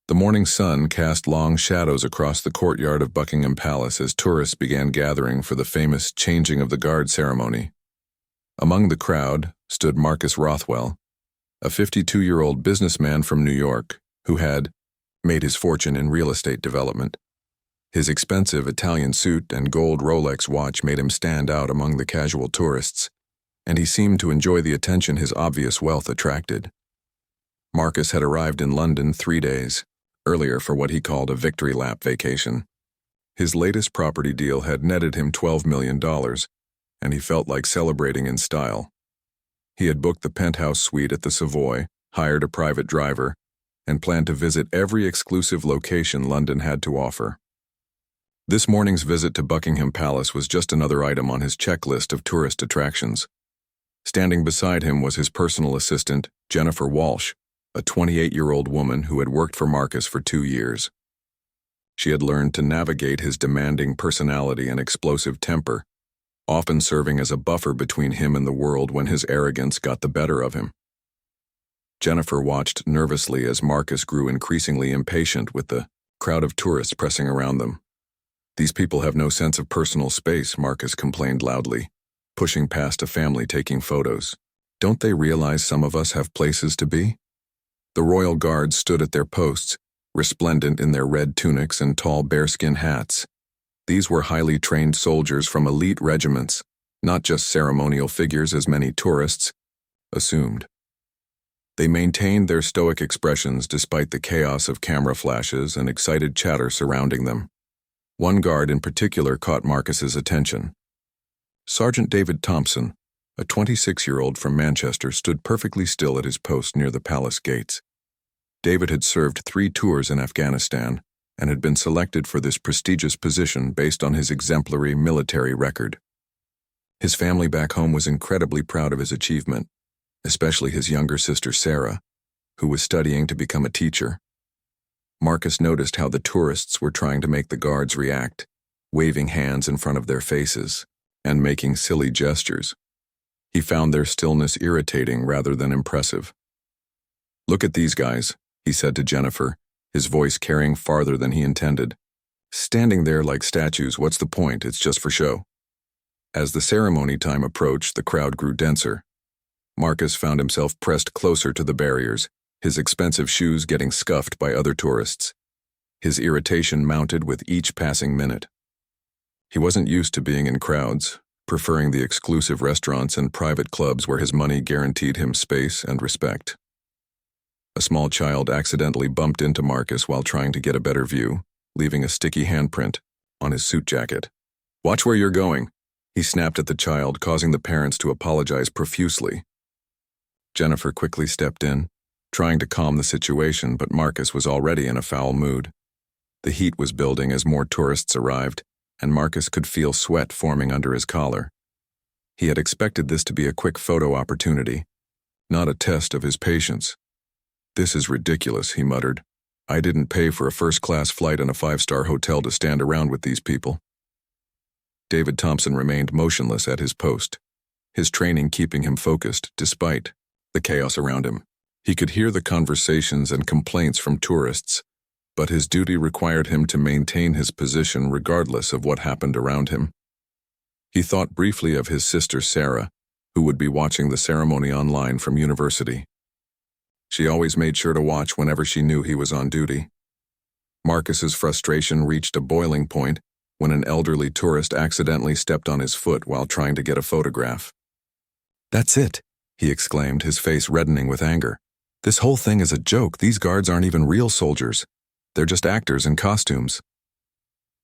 The morning sun cast long shadows across the courtyard of Buckingham Palace as tourists began gathering for the famous changing of the guard ceremony. Among the crowd stood Marcus Rothwell, a 52-year-old businessman from New York who had made his fortune in real estate development. His expensive Italian suit and gold Rolex watch made him stand out among the casual tourists, and he seemed to enjoy the attention his obvious wealth attracted. Marcus had arrived in London 3 days earlier for what he called a victory lap vacation. His latest property deal had netted him $12 million, and he felt like celebrating in style. He had booked the penthouse suite at the Savoy, hired a private driver, and planned to visit every exclusive location London had to offer. This morning's visit to Buckingham Palace was just another item on his checklist of tourist attractions. Standing beside him was his personal assistant, Jennifer Walsh, a 28-year-old woman who had worked for Marcus for 2 years. She had learned to navigate his demanding personality and explosive temper, often serving as a buffer between him and the world when his arrogance got the better of him. Jennifer watched nervously as Marcus grew increasingly impatient with the crowd of tourists pressing around them. "These people have no sense of personal space," Marcus complained loudly, pushing past a family taking photos. "Don't they realize some of us have places to be?" The royal guards stood at their posts, resplendent in their red tunics and tall bearskin hats. These were highly trained soldiers from elite regiments, not just ceremonial figures as many tourists assumed. They maintained their stoic expressions despite the chaos of camera flashes and excited chatter surrounding them. One guard in particular caught Marcus's attention. Sergeant David Thompson, a 26-year-old from Manchester, stood perfectly still at his post near the palace gates. David had served 3 tours in Afghanistan and had been selected for this prestigious position based on his exemplary military record. His family back home was incredibly proud of his achievement, especially his younger sister Sarah, who was studying to become a teacher. Marcus noticed how the tourists were trying to make the guards react, waving hands in front of their faces and making silly gestures. He found their stillness irritating rather than impressive. "Look at these guys," he said to Jennifer, his voice carrying farther than he intended. "Standing there like statues, what's the point? It's just for show." As the ceremony time approached, the crowd grew denser. Marcus found himself pressed closer to the barriers, his expensive shoes getting scuffed by other tourists. His irritation mounted with each passing minute. He wasn't used to being in crowds, preferring the exclusive restaurants and private clubs where his money guaranteed him space and respect. A small child accidentally bumped into Marcus while trying to get a better view, leaving a sticky handprint on his suit jacket. "Watch where you're going," he snapped at the child, causing the parents to apologize profusely. Jennifer quickly stepped in, trying to calm the situation, but Marcus was already in a foul mood. The heat was building as more tourists arrived, and Marcus could feel sweat forming under his collar. He had expected this to be a quick photo opportunity, not a test of his patience. "This is ridiculous," he muttered. "I didn't pay for a first-class flight in a 5-star hotel to stand around with these people." David Thompson remained motionless at his post, his training keeping him focused despite the chaos around him. He could hear the conversations and complaints from tourists, but his duty required him to maintain his position regardless of what happened around him. He thought briefly of his sister Sarah, who would be watching the ceremony online from university. She always made sure to watch whenever she knew he was on duty. Marcus's frustration reached a boiling point when an elderly tourist accidentally stepped on his foot while trying to get a photograph. "That's it," he exclaimed, his face reddening with anger. "This whole thing is a joke. These guards aren't even real soldiers. They're just actors in costumes."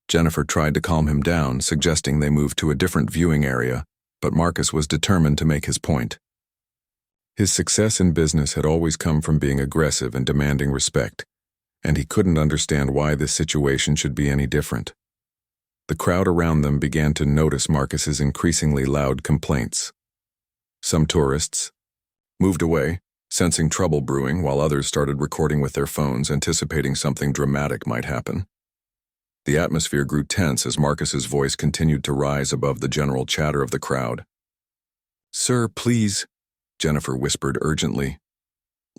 Jennifer tried to calm him down, suggesting they move to a different viewing area, but Marcus was determined to make his point. His success in business had always come from being aggressive and demanding respect, and he couldn't understand why this situation should be any different. The crowd around them began to notice Marcus's increasingly loud complaints. Some tourists moved away, sensing trouble brewing, while others started recording with their phones, anticipating something dramatic might happen. The atmosphere grew tense as Marcus's voice continued to rise above the general chatter of the crowd. "Sir, please," Jennifer whispered urgently.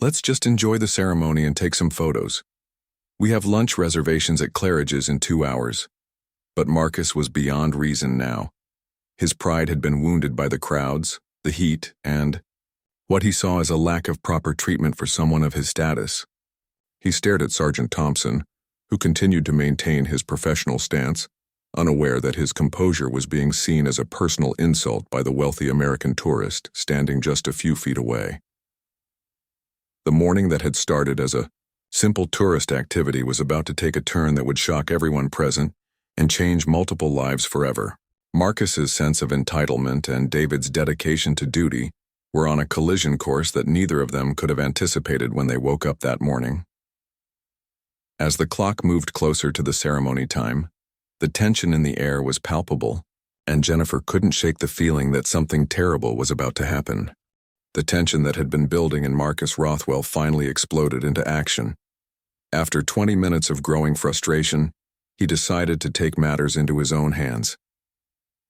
"Let's just enjoy the ceremony and take some photos." We have lunch reservations at Claridge's in 2 hours. But Marcus was beyond reason now. His pride had been wounded by the crowds, the heat, and what he saw as a lack of proper treatment for someone of his status. He stared at Sergeant Thompson, who continued to maintain his professional stance, unaware that his composure was being seen as a personal insult by the wealthy American tourist standing just a few feet away. The morning that had started as a simple tourist activity was about to take a turn that would shock everyone present and change multiple lives forever. Marcus's sense of entitlement and David's dedication to duty were on a collision course that neither of them could have anticipated when they woke up that morning. As the clock moved closer to the ceremony time, the tension in the air was palpable, and Jennifer couldn't shake the feeling that something terrible was about to happen. The tension that had been building in Marcus Rothwell finally exploded into action. After 20 minutes of growing frustration, he decided to take matters into his own hands.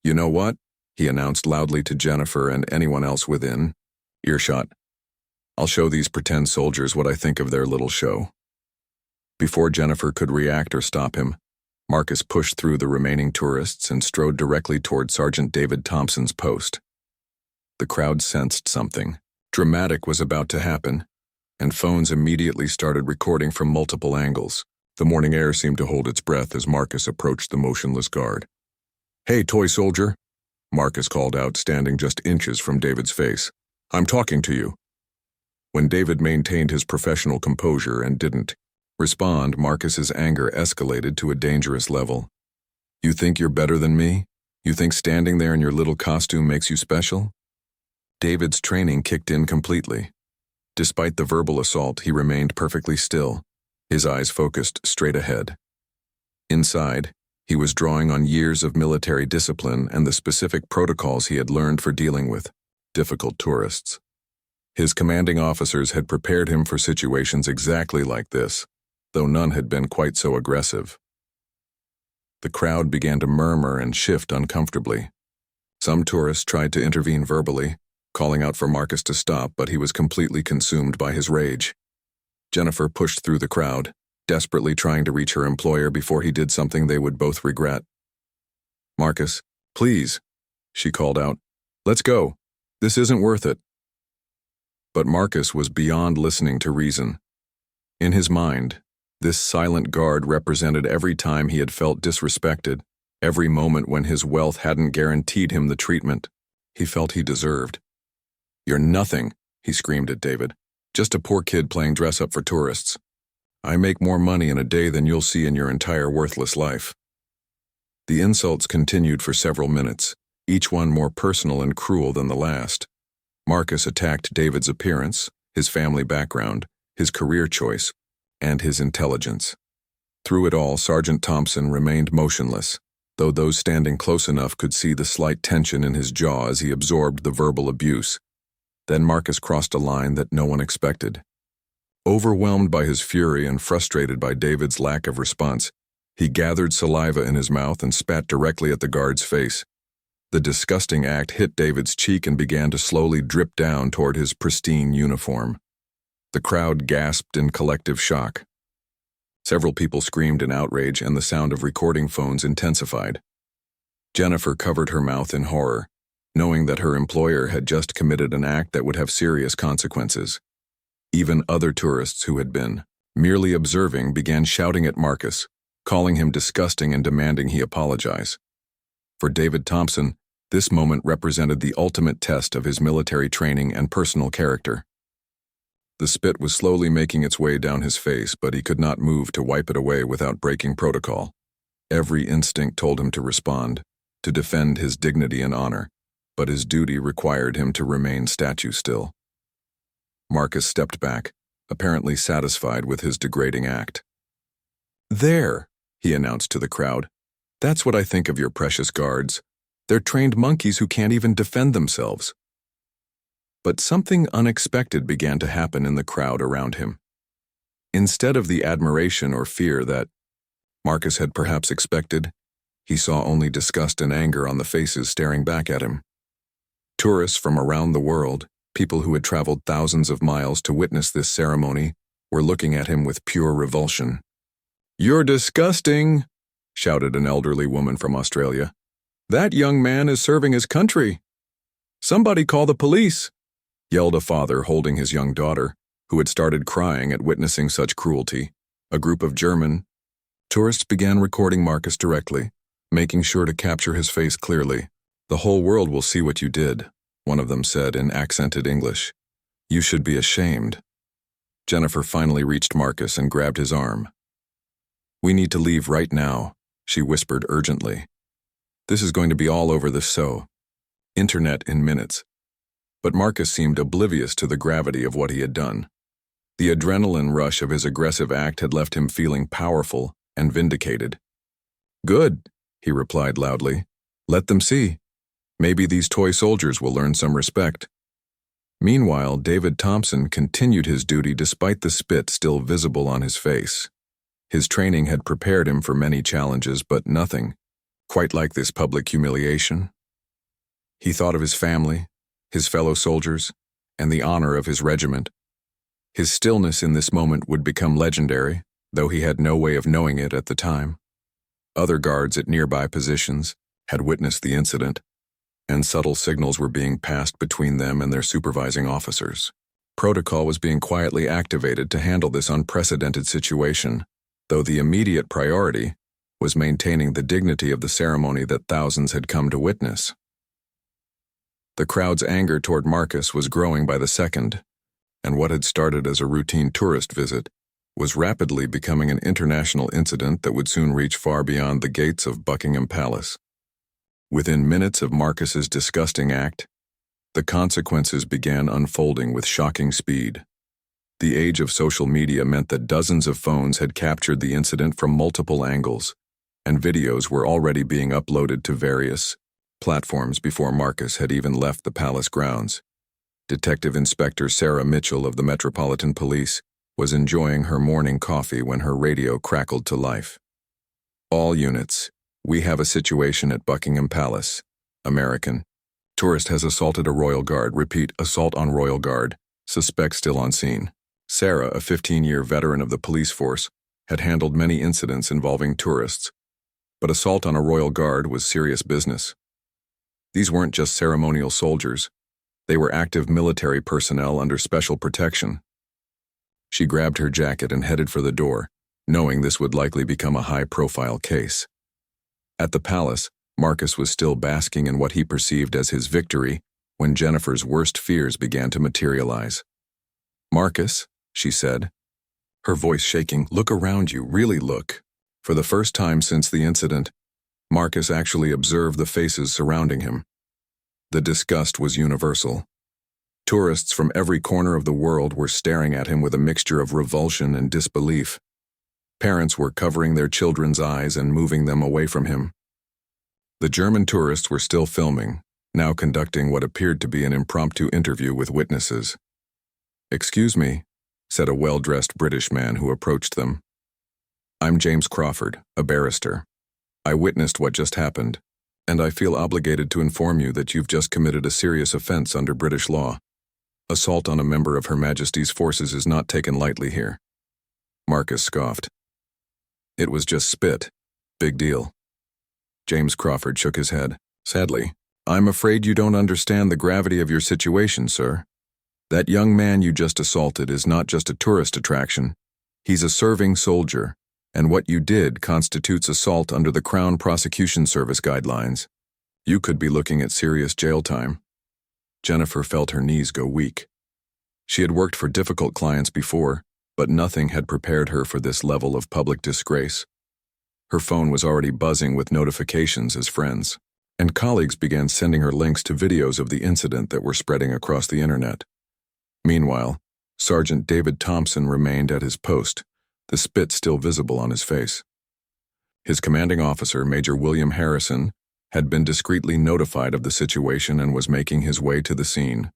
"You know what?" he announced loudly to Jennifer and anyone else within earshot. "I'll show these pretend soldiers what I think of their little show." Before Jennifer could react or stop him, Marcus pushed through the remaining tourists and strode directly toward Sergeant David Thompson's post. The crowd sensed something dramatic was about to happen, and phones immediately started recording from multiple angles. The morning air seemed to hold its breath as Marcus approached the motionless guard. "Hey, toy soldier," Marcus called out, standing just inches from David's face. "I'm talking to you." When David maintained his professional composure and didn't respond, Marcus's anger escalated to a dangerous level. "You think you're better than me? You think standing there in your little costume makes you special?" David's training kicked in completely. Despite the verbal assault, he remained perfectly still, his eyes focused straight ahead. Inside, he was drawing on years of military discipline and the specific protocols he had learned for dealing with difficult tourists. His commanding officers had prepared him for situations exactly like this, though none had been quite so aggressive. The crowd began to murmur and shift uncomfortably. Some tourists tried to intervene verbally, calling out for Marcus to stop, but he was completely consumed by his rage. Jennifer pushed through the crowd, desperately trying to reach her employer before he did something they would both regret. "Marcus, please," she called out. "Let's go. This isn't worth it." But Marcus was beyond listening to reason. In his mind, this silent guard represented every time he had felt disrespected, every moment when his wealth hadn't guaranteed him the treatment he felt he deserved. "You're nothing," he screamed at David. "Just a poor kid playing dress-up for tourists. I make more money in a day than you'll see in your entire worthless life." The insults continued for several minutes, each one more personal and cruel than the last. Marcus attacked David's appearance, his family background, his career choice, and his intelligence. Through it all, Sergeant Thompson remained motionless, though those standing close enough could see the slight tension in his jaw as he absorbed the verbal abuse. Then Marcus crossed a line that no one expected. Overwhelmed by his fury and frustrated by David's lack of response, he gathered saliva in his mouth and spat directly at the guard's face. The disgusting act hit David's cheek and began to slowly drip down toward his pristine uniform. The crowd gasped in collective shock. Several people screamed in outrage, and the sound of recording phones intensified. Jennifer covered her mouth in horror, knowing that her employer had just committed an act that would have serious consequences. Even other tourists who had been merely observing began shouting at Marcus, calling him disgusting and demanding he apologize. For David Thompson, this moment represented the ultimate test of his military training and personal character. The spit was slowly making its way down his face, but he could not move to wipe it away without breaking protocol. Every instinct told him to respond, to defend his dignity and honor, but his duty required him to remain statue still. Marcus stepped back, apparently satisfied with his degrading act. "There," he announced to the crowd. "That's what I think of your precious guards. They're trained monkeys who can't even defend themselves." But something unexpected began to happen in the crowd around him. Instead of the admiration or fear that Marcus had perhaps expected, he saw only disgust and anger on the faces staring back at him. Tourists from around the world, people who had traveled thousands of miles to witness this ceremony, were looking at him with pure revulsion. "You're disgusting," shouted an elderly woman from Australia. "That young man is serving his country. Somebody call the police," yelled a father holding his young daughter, who had started crying at witnessing such cruelty. A group of German tourists began recording Marcus directly, making sure to capture his face clearly. "The whole world will see what you did," one of them said in accented English. "You should be ashamed." Jennifer finally reached Marcus and grabbed his arm. "We need to leave right now," she whispered urgently. "This is going to be all over the internet in minutes." But Marcus seemed oblivious to the gravity of what he had done. The adrenaline rush of his aggressive act had left him feeling powerful and vindicated. "Good," he replied loudly. "Let them see. Maybe these toy soldiers will learn some respect." Meanwhile, David Thompson continued his duty despite the spit still visible on his face. His training had prepared him for many challenges, but nothing quite like this public humiliation. He thought of his family, his fellow soldiers, and the honor of his regiment. His stillness in this moment would become legendary, though he had no way of knowing it at the time. Other guards at nearby positions had witnessed the incident, and subtle signals were being passed between them and their supervising officers. Protocol was being quietly activated to handle this unprecedented situation, though the immediate priority was maintaining the dignity of the ceremony that thousands had come to witness. The crowd's anger toward Marcus was growing by the second, and what had started as a routine tourist visit was rapidly becoming an international incident that would soon reach far beyond the gates of Buckingham Palace. Within minutes of Marcus's disgusting act, the consequences began unfolding with shocking speed. The age of social media meant that dozens of phones had captured the incident from multiple angles, and videos were already being uploaded to various platforms before Marcus had even left the palace grounds. Detective Inspector Sarah Mitchell of the Metropolitan Police was enjoying her morning coffee when her radio crackled to life. "All units, we have a situation at Buckingham Palace. American. Tourist has assaulted a royal guard. Repeat, assault on royal guard. Suspect still on scene." Sarah, a 15-year veteran of the police force, had handled many incidents involving tourists, but assault on a royal guard was serious business. These weren't just ceremonial soldiers. They were active military personnel under special protection. She grabbed her jacket and headed for the door, knowing this would likely become a high-profile case. At the palace, Marcus was still basking in what he perceived as his victory when Jennifer's worst fears began to materialize. "Marcus," she said, her voice shaking, "look around you, really look." For the first time since the incident, Marcus actually observed the faces surrounding him. The disgust was universal. Tourists from every corner of the world were staring at him with a mixture of revulsion and disbelief. Parents were covering their children's eyes and moving them away from him. The German tourists were still filming, now conducting what appeared to be an impromptu interview with witnesses. "Excuse me," said a well-dressed British man who approached them. "I'm James Crawford, a barrister. I witnessed what just happened, and I feel obligated to inform you that you've just committed a serious offense under British law. Assault on a member of Her Majesty's forces is not taken lightly here." Marcus scoffed. "It was just spit. Big deal." James Crawford shook his head. "Sadly, I'm afraid you don't understand the gravity of your situation, sir. That young man you just assaulted is not just a tourist attraction. He's a serving soldier, and what you did constitutes assault under the Crown Prosecution Service guidelines. You could be looking at serious jail time." Jennifer felt her knees go weak. She had worked for difficult clients before, but nothing had prepared her for this level of public disgrace. Her phone was already buzzing with notifications as friends and colleagues began sending her links to videos of the incident that were spreading across the internet. Meanwhile, Sergeant David Thompson remained at his post, the spit still visible on his face. His commanding officer, Major William Harrison, had been discreetly notified of the situation and was making his way to the scene.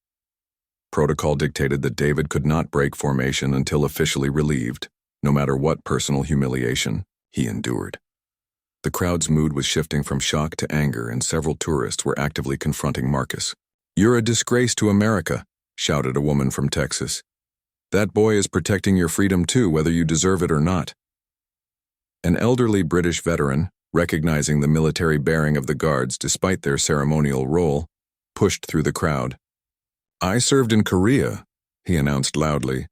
Protocol dictated that David could not break formation until officially relieved, no matter what personal humiliation he endured. The crowd's mood was shifting from shock to anger, and several tourists were actively confronting Marcus. "You're a disgrace to America," shouted a woman from Texas. "That boy is protecting your freedom too, whether you deserve it or not." An elderly British veteran, recognizing the military bearing of the guards despite their ceremonial role, pushed through the crowd. "I served in Korea," he announced loudly,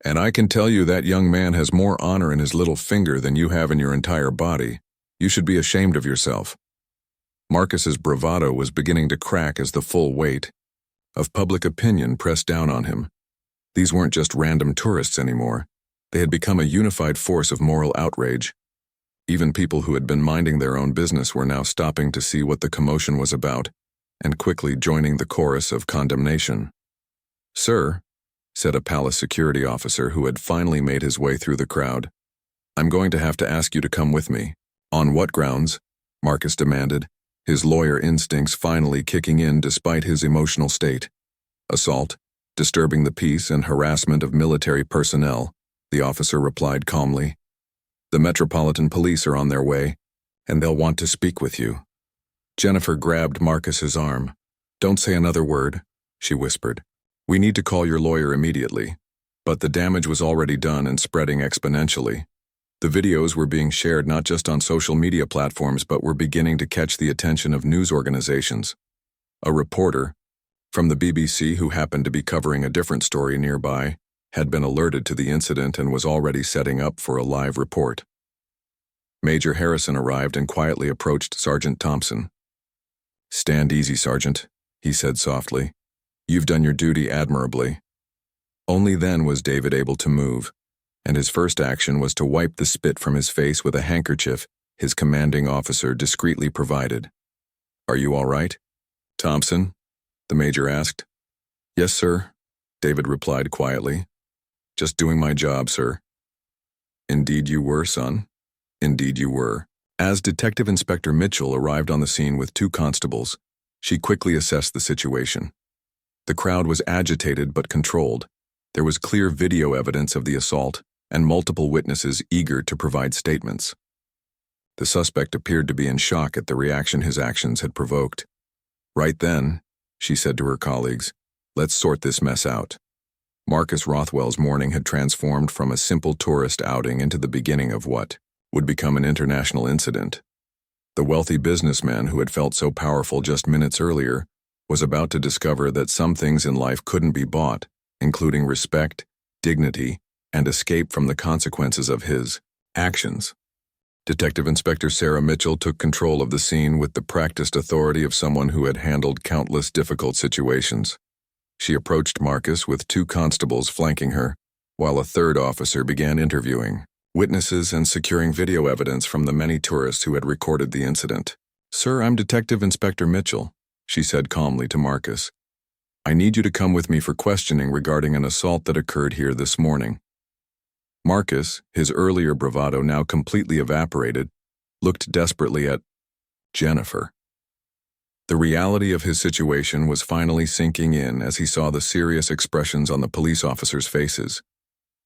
"and I can tell you that young man has more honor in his little finger than you have in your entire body. You should be ashamed of yourself." Marcus's bravado was beginning to crack as the full weight of public opinion pressed down on him. These weren't just random tourists anymore. They had become a unified force of moral outrage. Even people who had been minding their own business were now stopping to see what the commotion was about, and quickly joining the chorus of condemnation. "Sir," said a palace security officer who had finally made his way through the crowd, "I'm going to have to ask you to come with me." "On what grounds?" Marcus demanded, his lawyer instincts finally kicking in despite his emotional state. "Assault, disturbing the peace, and harassment of military personnel," the officer replied calmly. "The Metropolitan Police are on their way, and they'll want to speak with you." Jennifer grabbed Marcus's arm. "Don't say another word," she whispered. "We need to call your lawyer immediately." But the damage was already done and spreading exponentially. The videos were being shared not just on social media platforms but were beginning to catch the attention of news organizations. A reporter from the BBC, who happened to be covering a different story nearby, had been alerted to the incident and was already setting up for a live report. Major Harrison arrived and quietly approached Sergeant Thompson. "Stand easy, Sergeant," he said softly. "You've done your duty admirably." Only then was David able to move, and his first action was to wipe the spit from his face with a handkerchief his commanding officer discreetly provided. "Are you all right, Thompson?" the major asked. "Yes, sir," David replied quietly. "Just doing my job, sir." "Indeed you were, son. Indeed you were." As Detective Inspector Mitchell arrived on the scene with 2 constables, she quickly assessed the situation. The crowd was agitated but controlled. There was clear video evidence of the assault, and multiple witnesses eager to provide statements. The suspect appeared to be in shock at the reaction his actions had provoked. "Right then," she said to her colleagues, "let's sort this mess out." Marcus Rothwell's morning had transformed from a simple tourist outing into the beginning of what would become an international incident. The wealthy businessman who had felt so powerful just minutes earlier was about to discover that some things in life couldn't be bought, including respect, dignity, and escape from the consequences of his actions. Detective Inspector Sarah Mitchell took control of the scene with the practiced authority of someone who had handled countless difficult situations. She approached Marcus with 2 constables flanking her, while a 3rd officer began interviewing witnesses and securing video evidence from the many tourists who had recorded the incident. "Sir, I'm Detective Inspector Mitchell," she said calmly to Marcus. "I need you to come with me for questioning regarding an assault that occurred here this morning." Marcus, his earlier bravado now completely evaporated, looked desperately at Jennifer. The reality of his situation was finally sinking in as he saw the serious expressions on the police officers' faces.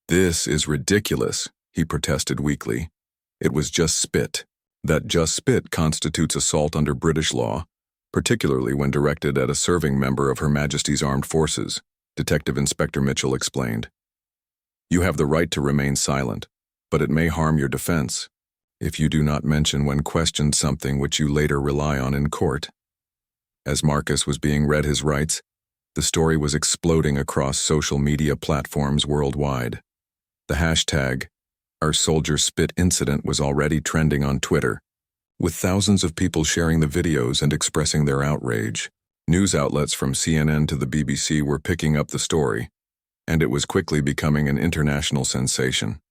"This is ridiculous," he protested weakly. "It was just spit. That just spit constitutes assault under British law, particularly when directed at a serving member of Her Majesty's Armed Forces," Detective Inspector Mitchell explained. "You have the right to remain silent, but it may harm your defense if you do not mention when questioned something which you later rely on in court." As Marcus was being read his rights, the story was exploding across social media platforms worldwide. The hashtag #OurSoldierSpit incident was already trending on Twitter, with thousands of people sharing the videos and expressing their outrage. News outlets from CNN to the BBC were picking up the story, and it was quickly becoming an international sensation.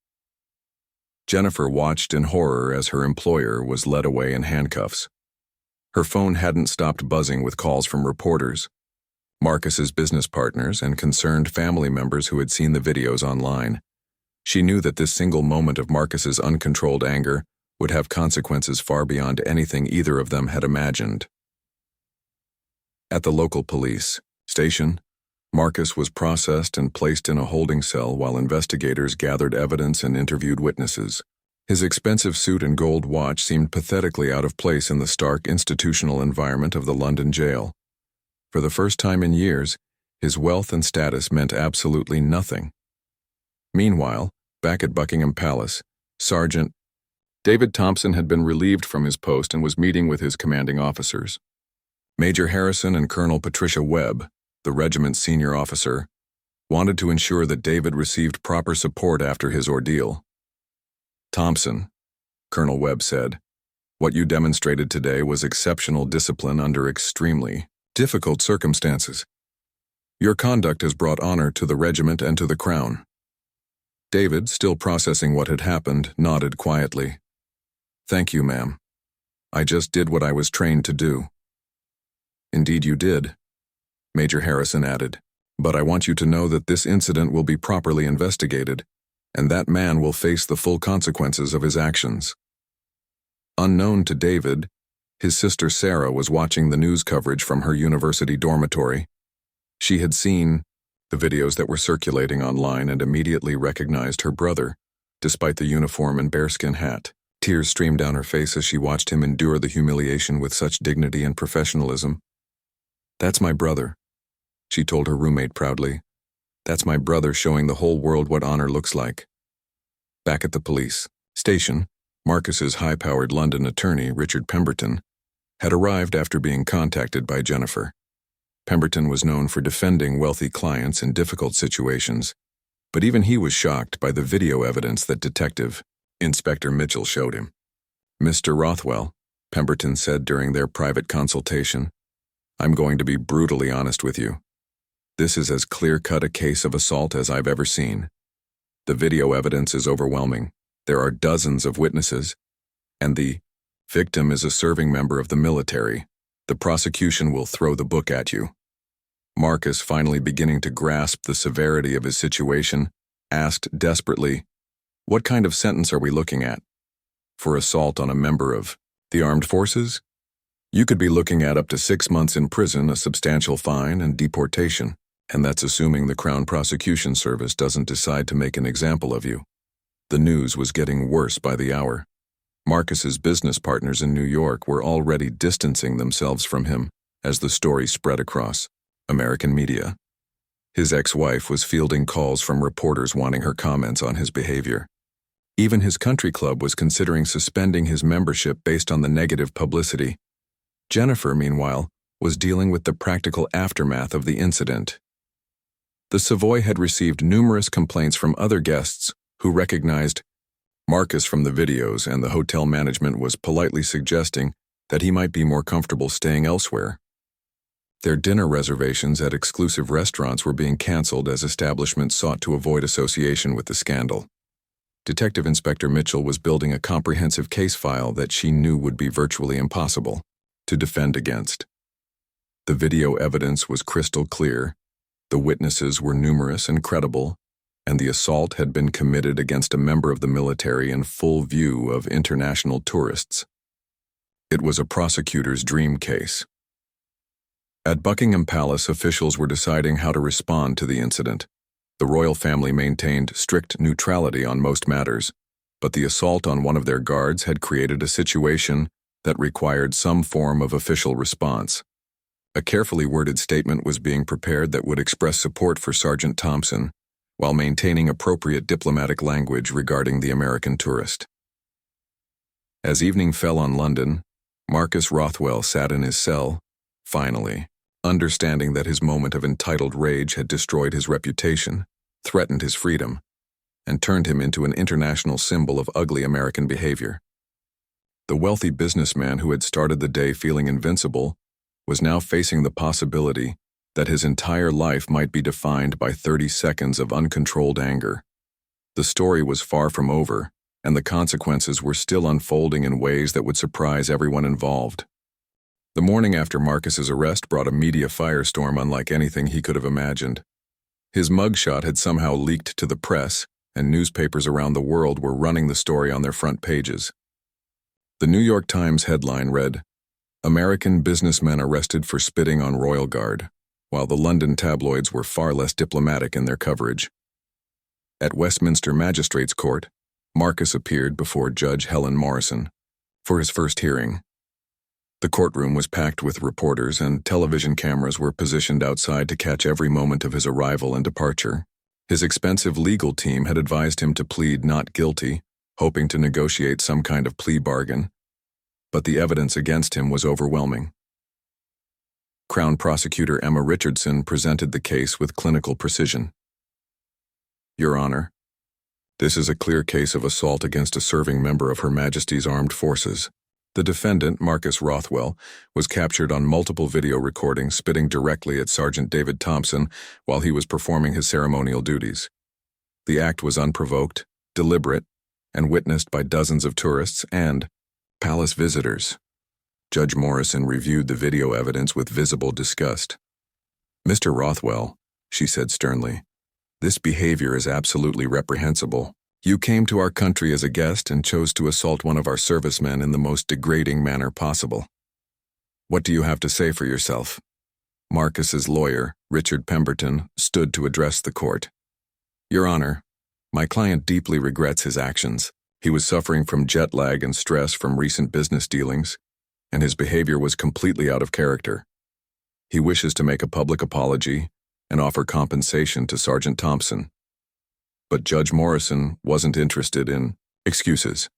Jennifer watched in horror as her employer was led away in handcuffs. Her phone hadn't stopped buzzing with calls from reporters, Marcus's business partners, and concerned family members who had seen the videos online. She knew that this single moment of Marcus's uncontrolled anger would have consequences far beyond anything either of them had imagined. At the local police station, Marcus was processed and placed in a holding cell while investigators gathered evidence and interviewed witnesses. His expensive suit and gold watch seemed pathetically out of place in the stark institutional environment of the London jail. For the first time in years, his wealth and status meant absolutely nothing. Meanwhile, back at Buckingham Palace, Sergeant David Thompson had been relieved from his post and was meeting with his commanding officers. Major Harrison and Colonel Patricia Webb, the regiment's senior officer, wanted to ensure that David received proper support after his ordeal. "Thompson," Colonel Webb said, "what you demonstrated today was exceptional discipline under extremely difficult circumstances. Your conduct has brought honor to the regiment and to the Crown." David, still processing what had happened, nodded quietly. "Thank you, ma'am. I just did what I was trained to do." "Indeed you did," Major Harrison added, "but I want you to know that this incident will be properly investigated, and that man will face the full consequences of his actions." Unknown to David, his sister Sarah was watching the news coverage from her university dormitory. She had seen the videos that were circulating online and immediately recognized her brother, despite the uniform and bearskin hat. Tears streamed down her face as she watched him endure the humiliation with such dignity and professionalism. "That's my brother," she told her roommate proudly. "That's my brother showing the whole world what honor looks like." Back at the police station, Marcus's high-powered London attorney, Richard Pemberton, had arrived after being contacted by Jennifer. Pemberton was known for defending wealthy clients in difficult situations, but even he was shocked by the video evidence that Detective Inspector Mitchell showed him. "Mr. Rothwell," Pemberton said during their private consultation, "I'm going to be brutally honest with you. This is as clear-cut a case of assault as I've ever seen. The video evidence is overwhelming. There are dozens of witnesses, and the victim is a serving member of the military. The prosecution will throw the book at you." Marcus, finally beginning to grasp the severity of his situation, asked desperately, "What kind of sentence are we looking at? For assault on a member of the armed forces? You could be looking at up to 6 months in prison, a substantial fine, and deportation, and that's assuming the Crown Prosecution Service doesn't decide to make an example of you." The news was getting worse by the hour. Marcus's business partners in New York were already distancing themselves from him as the story spread across American media. His ex-wife was fielding calls from reporters wanting her comments on his behavior. Even his country club was considering suspending his membership based on the negative publicity. Jennifer, meanwhile, was dealing with the practical aftermath of the incident. The Savoy had received numerous complaints from other guests who recognized Marcus from the videos, and the hotel management was politely suggesting that he might be more comfortable staying elsewhere. Their dinner reservations at exclusive restaurants were being canceled as establishments sought to avoid association with the scandal. Detective Inspector Mitchell was building a comprehensive case file that she knew would be virtually impossible to defend against. The video evidence was crystal clear, the witnesses were numerous and credible, and the assault had been committed against a member of the military in full view of international tourists. It was a prosecutor's dream case. At Buckingham Palace, officials were deciding how to respond to the incident. The royal family maintained strict neutrality on most matters, but the assault on one of their guards had created a situation that required some form of official response. A carefully worded statement was being prepared that would express support for Sergeant Thompson, while maintaining appropriate diplomatic language regarding the American tourist. As evening fell on London, Marcus Rothwell sat in his cell, finally, understanding that his moment of entitled rage had destroyed his reputation, threatened his freedom, and turned him into an international symbol of ugly American behavior. The wealthy businessman who had started the day feeling invincible was now facing the possibility that his entire life might be defined by 30 seconds of uncontrolled anger. The story was far from over, and the consequences were still unfolding in ways that would surprise everyone involved. The morning after Marcus's arrest brought a media firestorm unlike anything he could have imagined. His mugshot had somehow leaked to the press, and newspapers around the world were running the story on their front pages. The New York Times headline read, "American businessmen arrested for spitting on royal guard," while the London tabloids were far less diplomatic in their coverage. At Westminster Magistrates Court, Marcus appeared before Judge Helen Morrison for his first hearing. The courtroom was packed with reporters, and television cameras were positioned outside to catch every moment of his arrival and departure. His expensive legal team had advised him to plead not guilty, hoping to negotiate some kind of plea bargain, but the evidence against him was overwhelming. Crown Prosecutor Emma Richardson presented the case with clinical precision. Your Honor, this is a clear case of assault against a serving member of Her Majesty's Armed Forces. The defendant, Marcus Rothwell, was captured on multiple video recordings spitting directly at Sergeant David Thompson while he was performing his ceremonial duties. The act was unprovoked, deliberate, and witnessed by dozens of tourists and palace visitors. Judge Morrison reviewed the video evidence with visible disgust. "Mr. Rothwell," she said sternly, "this behavior is absolutely reprehensible. You came to our country as a guest and chose to assault one of our servicemen in the most degrading manner possible. What do you have to say for yourself?" Marcus's lawyer, Richard Pemberton, stood to address the court. "Your Honor, my client deeply regrets his actions. He was suffering from jet lag and stress from recent business dealings, and his behavior was completely out of character. He wishes to make a public apology and offer compensation to Sergeant Thompson." But Judge Morrison wasn't interested in excuses.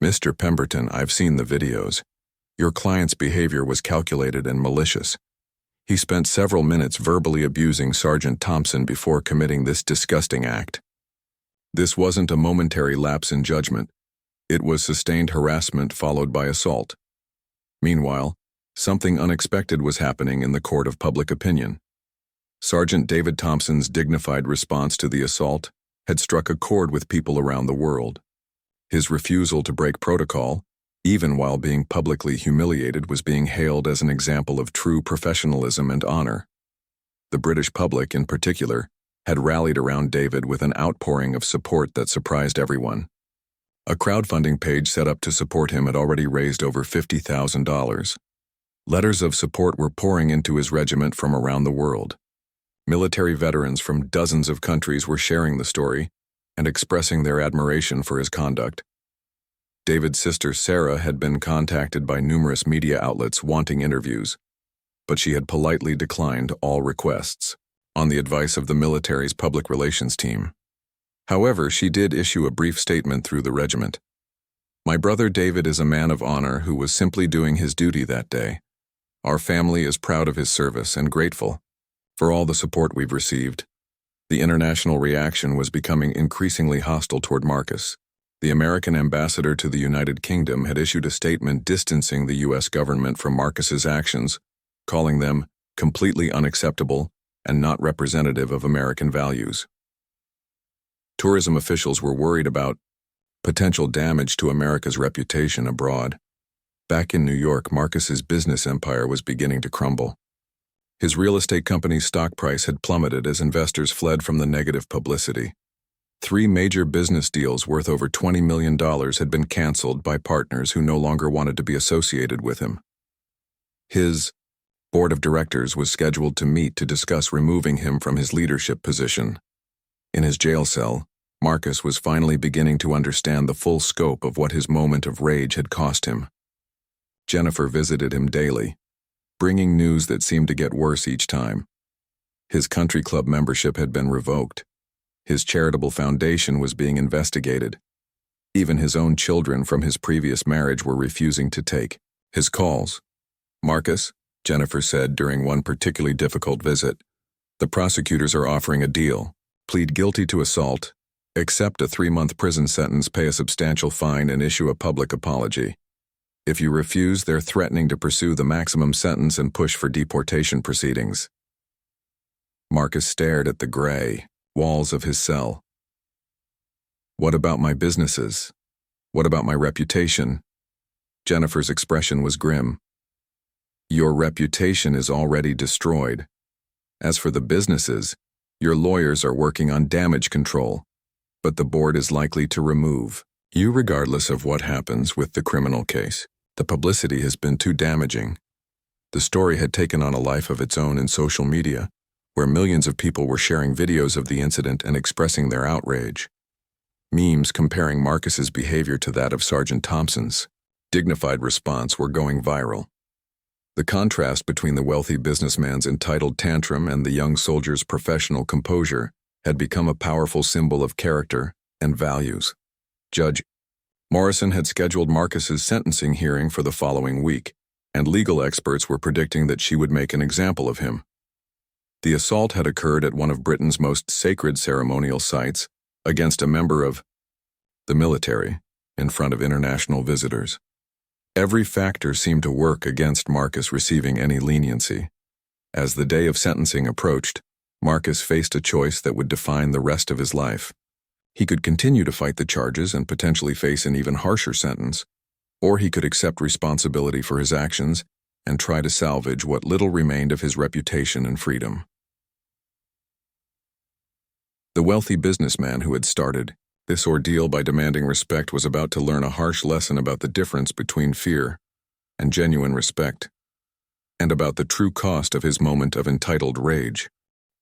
"Mr. Pemberton, I've seen the videos. Your client's behavior was calculated and malicious. He spent several minutes verbally abusing Sergeant Thompson before committing this disgusting act. This wasn't a momentary lapse in judgment. It was sustained harassment followed by assault." Meanwhile, something unexpected was happening in the court of public opinion. Sergeant David Thompson's dignified response to the assault had struck a chord with people around the world. His refusal to break protocol, even while being publicly humiliated, was being hailed as an example of true professionalism and honor. The British public, in particular, had rallied around David with an outpouring of support that surprised everyone. A crowdfunding page set up to support him had already raised over $50,000. Letters of support were pouring into his regiment from around the world. Military veterans from dozens of countries were sharing the story and expressing their admiration for his conduct. David's sister Sarah had been contacted by numerous media outlets wanting interviews, but she had politely declined all requests, on the advice of the military's public relations team. However, she did issue a brief statement through the regiment. "My brother David is a man of honor who was simply doing his duty that day. Our family is proud of his service and grateful for all the support we've received." The international reaction was becoming increasingly hostile toward Marcus. The American ambassador to the United Kingdom had issued a statement distancing the U.S. government from Marcus's actions, calling them completely unacceptable and not representative of American values. Tourism officials were worried about potential damage to America's reputation abroad. Back in New York, Marcus's business empire was beginning to crumble. His real estate company's stock price had plummeted as investors fled from the negative publicity. 3 major business deals worth over $20 million had been canceled by partners who no longer wanted to be associated with him. His board of directors was scheduled to meet to discuss removing him from his leadership position. In his jail cell, Marcus was finally beginning to understand the full scope of what his moment of rage had cost him. Jennifer visited him daily, bringing news that seemed to get worse each time. His country club membership had been revoked. His charitable foundation was being investigated. Even his own children from his previous marriage were refusing to take his calls. "Marcus," Jennifer said during one particularly difficult visit, "the prosecutors are offering a deal. Plead guilty to assault, accept a 3-month prison sentence, pay a substantial fine, and issue a public apology. If you refuse, they're threatening to pursue the maximum sentence and push for deportation proceedings." Marcus stared at the gray walls of his cell. "What about my businesses? What about my reputation?" Jennifer's expression was grim. "Your reputation is already destroyed. As for the businesses, your lawyers are working on damage control, but the board is likely to remove you regardless of what happens with the criminal case. The publicity has been too damaging." The story had taken on a life of its own in social media, where millions of people were sharing videos of the incident and expressing their outrage. Memes comparing Marcus's behavior to that of Sergeant Thompson's dignified response were going viral. The contrast between the wealthy businessman's entitled tantrum and the young soldier's professional composure had become a powerful symbol of character and values. Judge Morrison had scheduled Marcus's sentencing hearing for the following week, and legal experts were predicting that she would make an example of him. The assault had occurred at one of Britain's most sacred ceremonial sites against a member of the military in front of international visitors. Every factor seemed to work against Marcus receiving any leniency. As the day of sentencing approached, Marcus faced a choice that would define the rest of his life. He could continue to fight the charges and potentially face an even harsher sentence, or he could accept responsibility for his actions and try to salvage what little remained of his reputation and freedom. The wealthy businessman who had started this ordeal by demanding respect was about to learn a harsh lesson about the difference between fear and genuine respect, and about the true cost of his moment of entitled rage.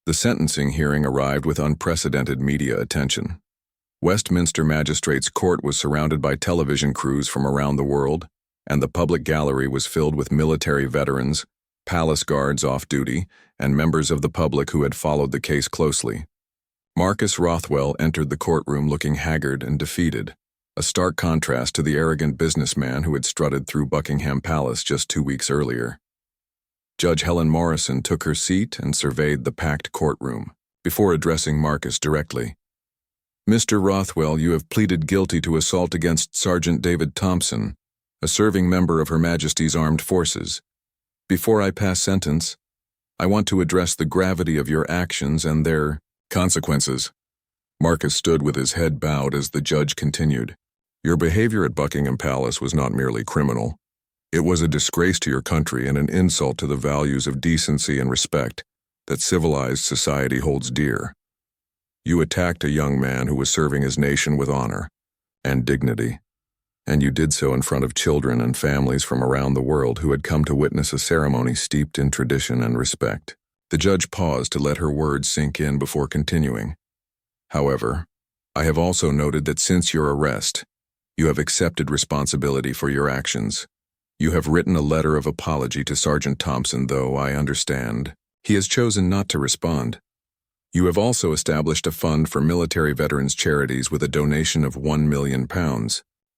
The sentencing hearing arrived with unprecedented media attention. Westminster Magistrates' Court was surrounded by television crews from around the world, and the public gallery was filled with military veterans, palace guards off duty, and members of the public who had followed the case closely. Marcus Rothwell entered the courtroom looking haggard and defeated, a stark contrast to the arrogant businessman who had strutted through Buckingham Palace just 2 weeks earlier. Judge Helen Morrison took her seat and surveyed the packed courtroom, before addressing Marcus directly. "Mr. Rothwell, you have pleaded guilty to assault against Sergeant David Thompson, a serving member of Her Majesty's Armed Forces. Before I pass sentence, I want to address the gravity of your actions and their consequences." Marcus stood with his head bowed as the judge continued. "Your behavior at Buckingham Palace was not merely criminal. It was a disgrace to your country and an insult to the values of decency and respect that civilized society holds dear. You attacked a young man who was serving his nation with honor and dignity, and you did so in front of children and families from around the world who had come to witness a ceremony steeped in tradition and respect." The judge paused to let her words sink in before continuing. "However, I have also noted that since your arrest, you have accepted responsibility for your actions. You have written a letter of apology to Sergeant Thompson, though I understand he has chosen not to respond. You have also established a fund for military veterans charities with a donation of £1 million.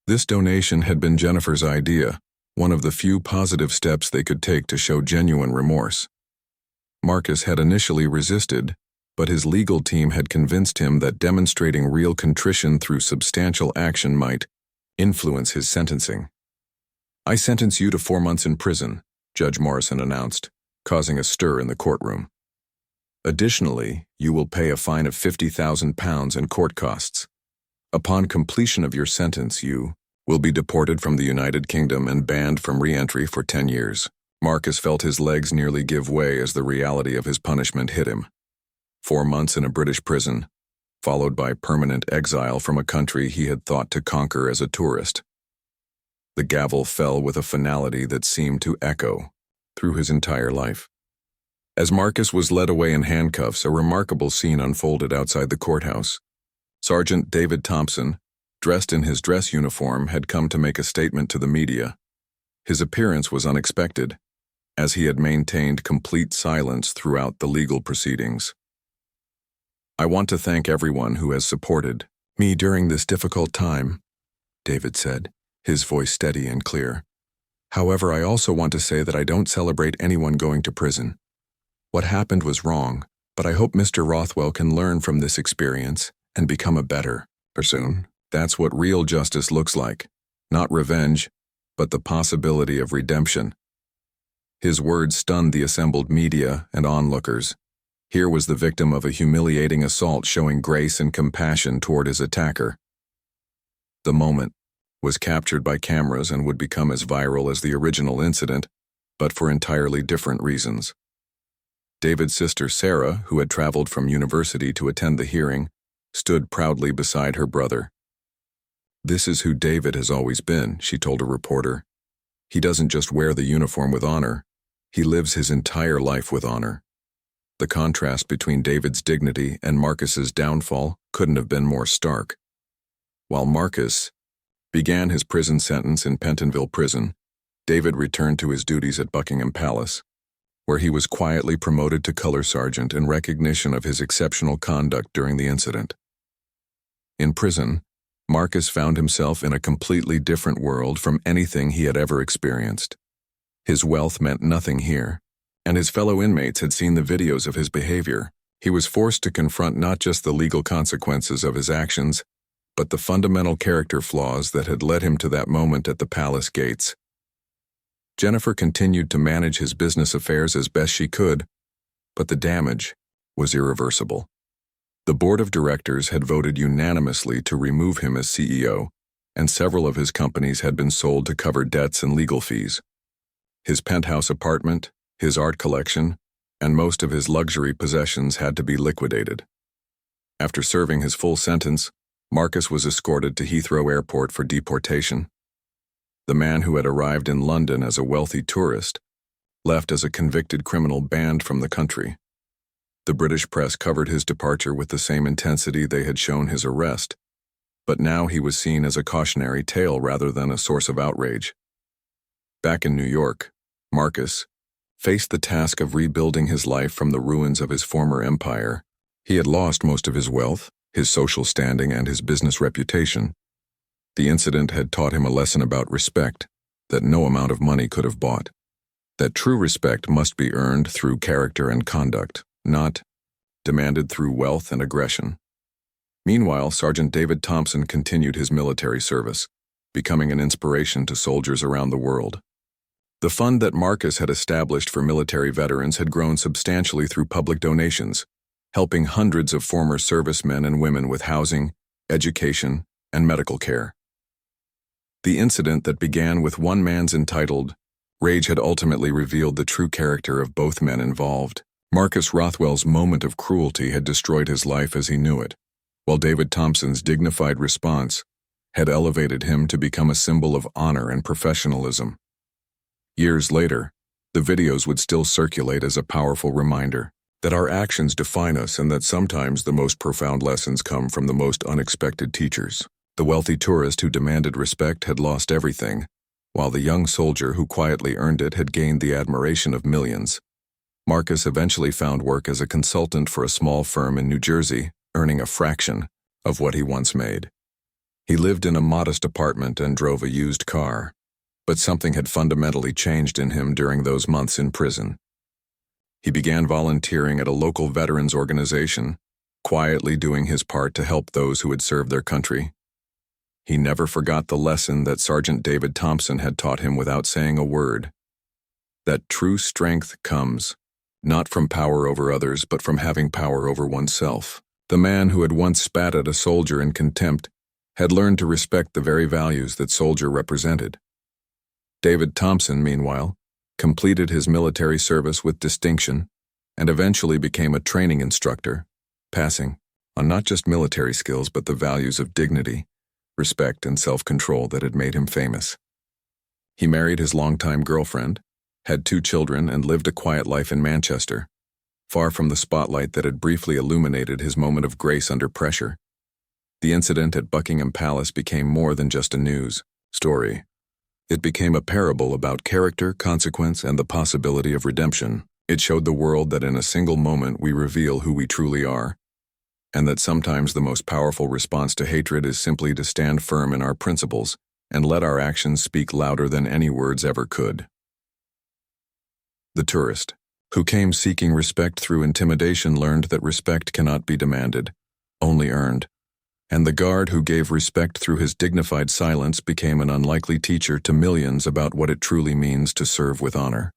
This donation had been Jennifer's idea, one of the few positive steps they could take to show genuine remorse. Marcus had initially resisted, but his legal team had convinced him that demonstrating real contrition through substantial action might influence his sentencing. "I sentence you to 4 months in prison," Judge Morrison announced, causing a stir in the courtroom. "Additionally, you will pay a fine of £50,000 and court costs. Upon completion of your sentence, you will be deported from the United Kingdom and banned from re-entry for 10 years. Marcus felt his legs nearly give way as the reality of his punishment hit him. 4 months in a British prison, followed by permanent exile from a country he had thought to conquer as a tourist. The gavel fell with a finality that seemed to echo through his entire life. As Marcus was led away in handcuffs, a remarkable scene unfolded outside the courthouse. Sergeant David Thompson, dressed in his dress uniform, had come to make a statement to the media. His appearance was unexpected, as he had maintained complete silence throughout the legal proceedings. "I want to thank everyone who has supported me during this difficult time," David said, his voice steady and clear. "However, I also want to say that I don't celebrate anyone going to prison. What happened was wrong, but I hope Mr. Rothwell can learn from this experience and become a better person. That's what real justice looks like. Not revenge, but the possibility of redemption." His words stunned the assembled media and onlookers. Here was the victim of a humiliating assault showing grace and compassion toward his attacker. The moment was captured by cameras and would become as viral as the original incident, but for entirely different reasons. David's sister Sarah, who had traveled from university to attend the hearing, stood proudly beside her brother. "This is who David has always been," she told a reporter. "He doesn't just wear the uniform with honor, he lives his entire life with honor." The contrast between David's dignity and Marcus's downfall couldn't have been more stark. While Marcus began his prison sentence in Pentonville Prison, David returned to his duties at Buckingham Palace, where he was quietly promoted to color sergeant in recognition of his exceptional conduct during the incident. In prison, Marcus found himself in a completely different world from anything he had ever experienced. His wealth meant nothing here, and his fellow inmates had seen the videos of his behavior. He was forced to confront not just the legal consequences of his actions, but the fundamental character flaws that had led him to that moment at the palace gates. Jennifer continued to manage his business affairs as best she could, but the damage was irreversible. The board of directors had voted unanimously to remove him as CEO, and several of his companies had been sold to cover debts and legal fees. His penthouse apartment, his art collection, and most of his luxury possessions had to be liquidated. After serving his full sentence, Marcus was escorted to Heathrow Airport for deportation. The man who had arrived in London as a wealthy tourist left as a convicted criminal banned from the country. The British press covered his departure with the same intensity they had shown his arrest, but now he was seen as a cautionary tale rather than a source of outrage. Back in New York, Marcus faced the task of rebuilding his life from the ruins of his former empire. He had lost most of his wealth, his social standing, and his business reputation. The incident had taught him a lesson about respect that no amount of money could have bought. That true respect must be earned through character and conduct, not demanded through wealth and aggression. Meanwhile, Sergeant David Thompson continued his military service, becoming an inspiration to soldiers around the world. The fund that Marcus had established for military veterans had grown substantially through public donations, helping hundreds of former servicemen and women with housing, education, and medical care. The incident that began with one man's entitled rage had ultimately revealed the true character of both men involved. Marcus Rothwell's moment of cruelty had destroyed his life as he knew it, while David Thompson's dignified response had elevated him to become a symbol of honor and professionalism. Years later, the videos would still circulate as a powerful reminder that our actions define us and that sometimes the most profound lessons come from the most unexpected teachers. The wealthy tourist who demanded respect had lost everything, while the young soldier who quietly earned it had gained the admiration of millions. Marcus eventually found work as a consultant for a small firm in New Jersey, earning a fraction of what he once made. He lived in a modest apartment and drove a used car, but something had fundamentally changed in him during those months in prison. He began volunteering at a local veterans organization, quietly doing his part to help those who had served their country. He never forgot the lesson that Sergeant David Thompson had taught him without saying a word. That true strength comes not from power over others, but from having power over oneself. The man who had once spat at a soldier in contempt had learned to respect the very values that soldier represented. David Thompson, meanwhile, completed his military service with distinction and eventually became a training instructor, passing on not just military skills but the values of dignity, respect, and self-control that had made him famous. He married his longtime girlfriend, had 2 children, and lived a quiet life in Manchester, far from the spotlight that had briefly illuminated his moment of grace under pressure. The incident at Buckingham Palace became more than just a news story. It became a parable about character, consequence, and the possibility of redemption. It showed the world that in a single moment we reveal who we truly are, and that sometimes the most powerful response to hatred is simply to stand firm in our principles and let our actions speak louder than any words ever could. The tourist, who came seeking respect through intimidation, learned that respect cannot be demanded, only earned. And the guard who gave respect through his dignified silence became an unlikely teacher to millions about what it truly means to serve with honor.